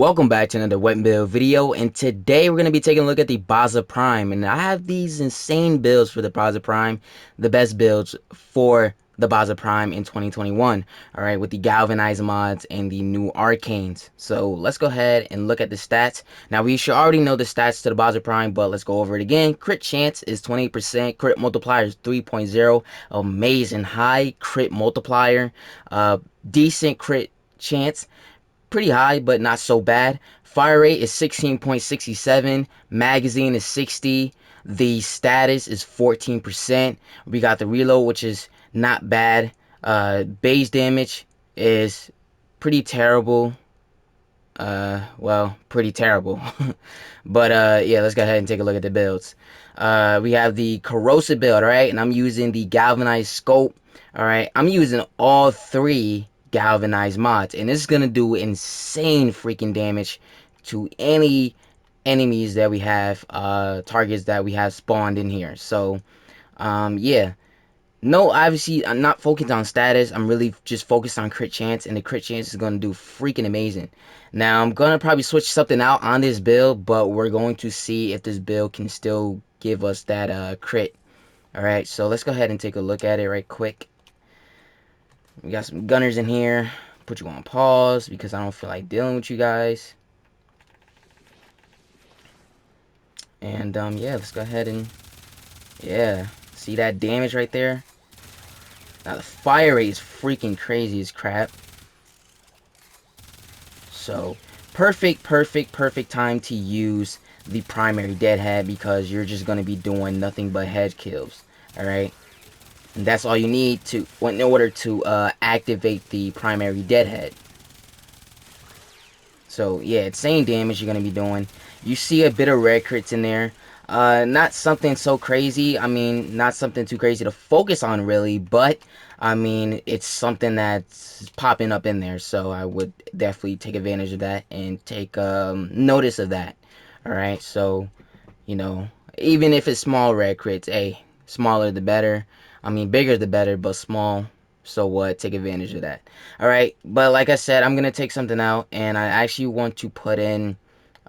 Welcome back to another weapon build video, and today we're going to be taking a look at the Baza Prime. And I have these insane builds for the Baza Prime, the best builds for the Baza Prime in 2021, alright, with the galvanized mods and the new arcanes. So let's go ahead and look at the stats. Now we should already know the stats to the Baza Prime, but let's go over it again. Crit chance is 28%, crit multiplier is 3.0, amazing high crit multiplier, decent crit chance, pretty high but not so bad. Fire rate is 16.67, magazine is 60, the status is 14%. We got the reload, which is not bad. Base damage is pretty terrible. Well, pretty terrible. But yeah, let's go ahead and take a look at the builds. We have the corrosive build, right? And I'm using the galvanized scope. Alright, I'm using all three galvanized mods, and this is gonna do insane freaking damage to any enemies that we have, targets that we have spawned in here. So yeah, no, obviously I'm not focused on status. I'm really just focused on crit chance, and the crit chance is gonna do freaking amazing. Now I'm gonna probably switch something out on this build, but we're going to see if this build can still give us that crit. Alright, so let's go ahead and take a look at it right quick. We got some gunners in here. Put you on pause because I don't feel like dealing with you guys. And yeah, let's go ahead and yeah, see that damage right there? Now the fire rate is freaking crazy as crap. So perfect time to use the primary deadhead because you're just gonna be doing nothing but head kills. Alright. And that's all you need to in order to activate the primary deadhead. So yeah, it's same damage you're gonna be doing. You see a bit of red crits in there. Not something so crazy. I mean, not something too crazy to focus on really, but I mean, it's something that's popping up in there. So I would definitely take advantage of that and take notice of that. All right, so you know, even if it's small red crits, hey, smaller the better. I mean, bigger the better, but small, so what? Take advantage of that. Alright, but like I said, I'm going to take something out, and I actually want to put in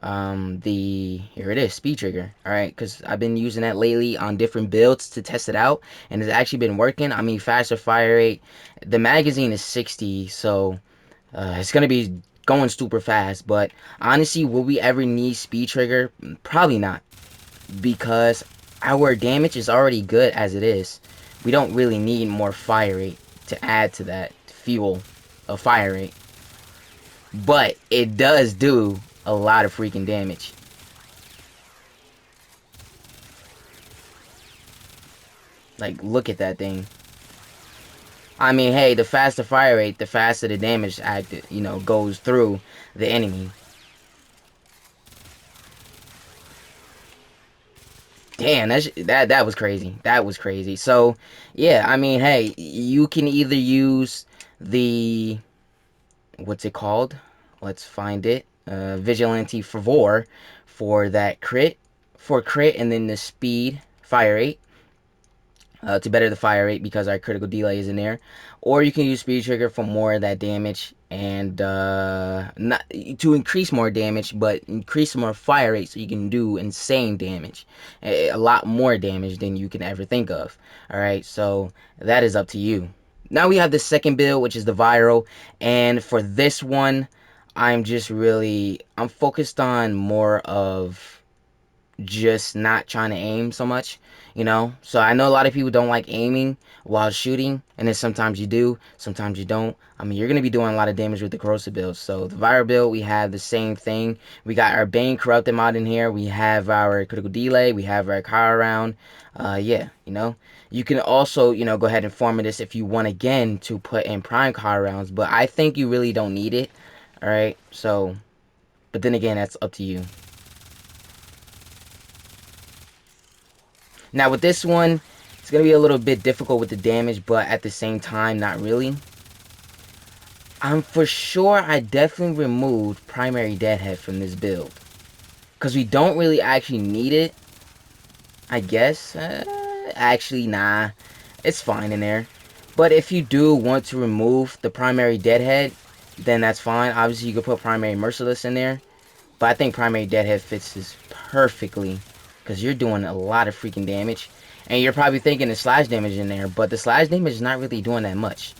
here it is, speed trigger. Alright, because I've been using that lately on different builds to test it out, and it's actually been working. I mean, faster fire rate. The magazine is 60, so it's going to be going super fast, but honestly, will we ever need speed trigger? Probably not, because our damage is already good as it is. We don't really need more fire rate to add to that fuel of fire rate. But it does do a lot of freaking damage. Like, look at that thing. I mean, hey, the faster fire rate, the faster the damage acted, goes through the enemy. Damn, that was crazy. That was crazy. So, yeah, I mean, hey, you can either use the, what's it called? Let's find it. Vigilante Fervor for that crit, and then the speed fire rate. To better the fire rate because our critical delay is in there, or you can use speed trigger for more of that damage and not to increase more damage, but increase more fire rate so you can do insane damage, a lot more damage than you can ever think of. All right, so that is up to you. Now we have the second build, which is the viral, and for this one, I'm focused on more of just not trying to aim so much, so I know a lot of people don't like aiming while shooting, and then sometimes you do, sometimes you don't. I mean, you're going to be doing a lot of damage with the corrosive build. So the viral build, we have the same thing. We got our Bane corrupted mod in here, we have our critical delay, we have our car round. Yeah, you can also go ahead and format this if you want again to put in prime car rounds, but I think you really don't need it. All right, so but then again, that's up to you. Now with this one, it's going to be a little bit difficult with the damage, but at the same time, not really. For sure, I definitely removed primary deadhead from this build, because we don't really actually need it, I guess. Actually, nah, it's fine in there. But if you do want to remove the primary deadhead, then that's fine. Obviously, you could put primary merciless in there, but I think primary deadhead fits this perfectly because you're doing a lot of freaking damage. And you're probably thinking the slash damage in there, but the slash damage is not really doing that much.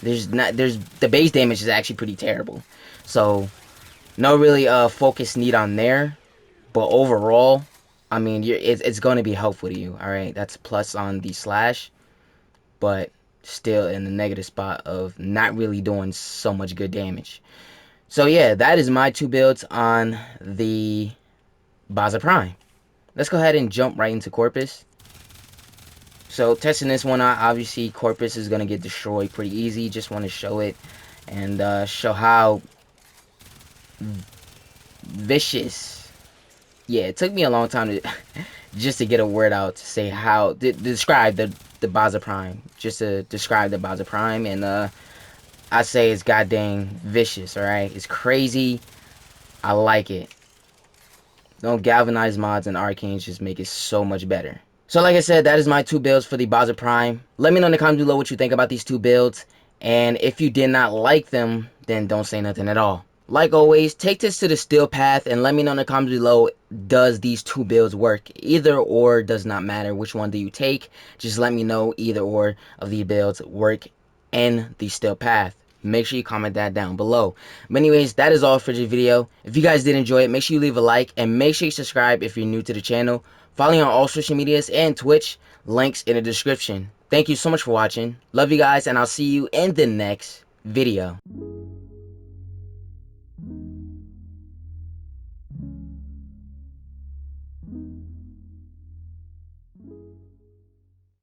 There's the base damage is actually pretty terrible. So no really focus need on there, but overall, I mean, it's going to be helpful to you. All right, that's plus on the slash, but still in the negative spot of not really doing so much good damage. So yeah, that is my two builds on the Baza Prime. Let's go ahead and jump right into Corpus. So testing this one out, obviously Corpus is going to get destroyed pretty easy. Just want to show it and show how vicious. Yeah, it took me a long time to just to get a word out to say how to describe the Baza Prime. Just to describe the Baza Prime, and I say it's goddamn vicious. All right, it's crazy. I like it. No galvanized mods and arcanes just make it so much better. So like I said, that is my two builds for the Baza Prime. Let me know in the comments below what you think about these two builds. And if you did not like them, then don't say nothing at all. Like always, take this to the steel path and let me know in the comments below, does these two builds work? Either or does not matter. Which one do you take? Just let me know either or of the builds work in the steel path. Make sure you comment that down below. But anyways, that is all for the video. If you guys did enjoy it, make sure you leave a like and make sure you subscribe if you're new to the channel. Follow me on all social medias and Twitch. Links in the description. Thank you so much for watching. Love you guys, and I'll see you in the next video.